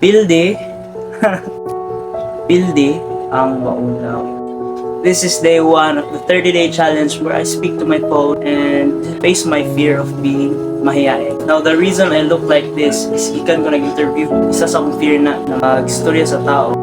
Pilde. Pilde ang maulaw. This is day 1 of the 30-day challenge where I speak to my phone and face my fear of being mahihain. Now, the reason I look like this is ikan ko nag-interview. Isa sa akong fear na mag-istorya sa tao.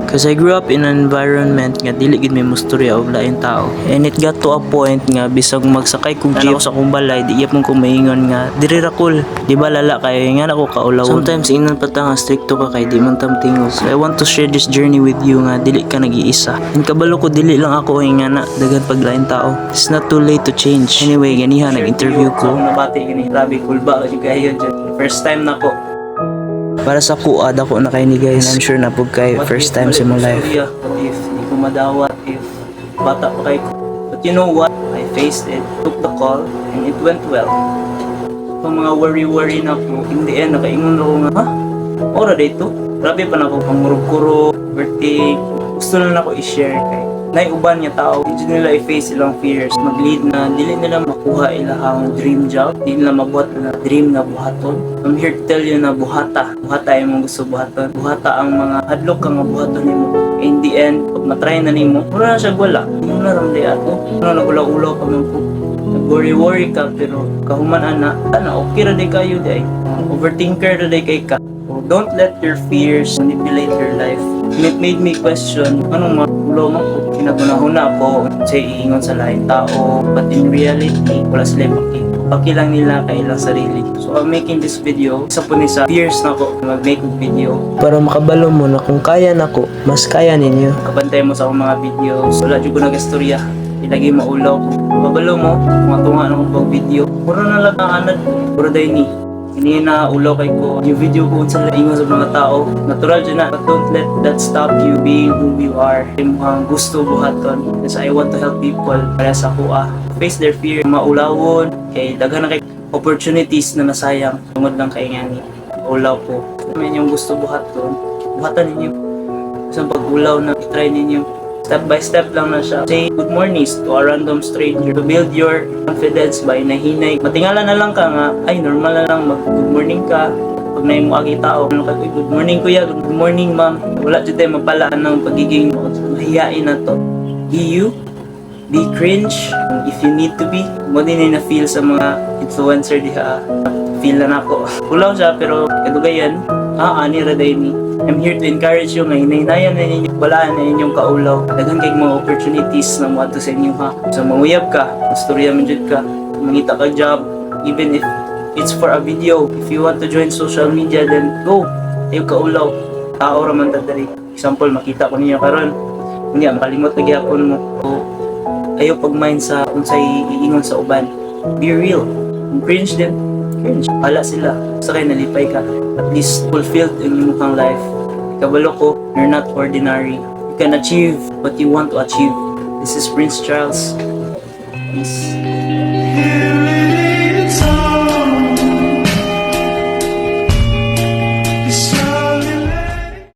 Cause I grew up in an environment nga dili gid may mustorya og lain tao. And it got to a point nga bisag magsakay kog jeep sa akong balay, di iyap kong maingon nga diri ra cool. Di ba lala kay nga nako kaulaw. Sometimes ingnon pa ta nga stricto ka kay di man tam tingog. So I want to share this journey with you nga dili ka nag-iisa. And kabalo ko dili lang ako nga na dagan pag lain tao. It's not too late to change. Anyway, ganiha nag-interview ko. Nabati gani, grabe cool ba jud kayo dyan. First time nako. Para sa kuad ako na kayo ni guys. And I'm sure na po kayo first time sa mo life. If di ko madawat, if bata pa kayo. But you know what? I faced it, took the call, and it went well. Itong mga worry na po, in the end, nakaingon ako nga, ha? Ora dito? Grabe pa na ako pangurog-kurog, overthink. Gusto na ako i-share kay naiuban niya tao, hindi nila i-face ilang fears, mag-lead na, dili nila makuha ilahang dream job, dili nila mabuhat na dream na buhaton. I'm here to tell you na buhata yung mga gusto buhaton. Buhata ang mga hadlok ka nga buhaton nimo. In the end, pag matry na nimo, mura na siya wala. Hindi mo na ramday ato. Ano, nagulaw-ulaw ka man po. Nag-worry ka, pero kahuman ana, okay ra day kayo day. Overthinker ra day kay ka. So, don't let your fears manipulate your life. It made me question, anong magulo mo ko? Pinagunahuna ako sa iingon sa lain tao, but in reality, wala sila pakilang nila kay ilang sarili. So I'm making this video, isa po ni sa fears na ako mag-make ng video. Para makabalo mo na kung kaya na ko, mas kaya ninyo. Kabantay mo sa akong mga videos, wala dyan ko nag-istorya. Ilagay maulaw ko. Kabalo mo, mga tunga na akong video. Puro na lang ang anad, puro day ni. Hindi na ulaw kay ko. Yung video ko sa ingon sa mga tao. Natural dyan na. But don't let that stop you being who you are. Yung mga gusto buhaton. Kasi I want to help people. Para sa kuha. Face their fear. Maulawon. Kay daghan na kay opportunities na nasayang. Tungod lang kay nga ni. Ulaw po. May yung gusto buhaton. Buhatan ninyo. Isang pag-ulaw na i-try ninyo. Step by step lang na siya. Say good mornings to a random stranger to build your confidence by nahinay. Matingala na lang ka nga, ay normal na lang mag-good morning ka. Pag na yung mga tao, good morning kuya, good morning ma'am. Wala dyan tayo mapalaan ng pagiging mahihain na to. Be you, be cringe, if you need to be. Mo din na feel sa mga influencer diha. Feel na ako. Ulaw siya pero kadugayan, ani raday ni. I'm here to encourage you nga hinahinayan na ninyo, balaan na ninyong kaulaw. Daghang kay mga opportunities na muadto sa inyo ha. So manguyab ka, mastorya man jud ka, mangita ka job, even if it's for a video. If you want to join social media, then go. Ayaw kaulaw. Tao ra man ta diri. Example, makita ko ninyo karon. Unya makalimot na gyapon mo. So, ayaw pag-mind sa unsay iingon sa uban. Be real. Kung cringe din, cringe. Hala sila. Sa kay nalipay ka. At least fulfilled in yung mukhang life. Kabalo ko, you're not ordinary. You can achieve what you want to achieve. This is Prince Charles. Peace.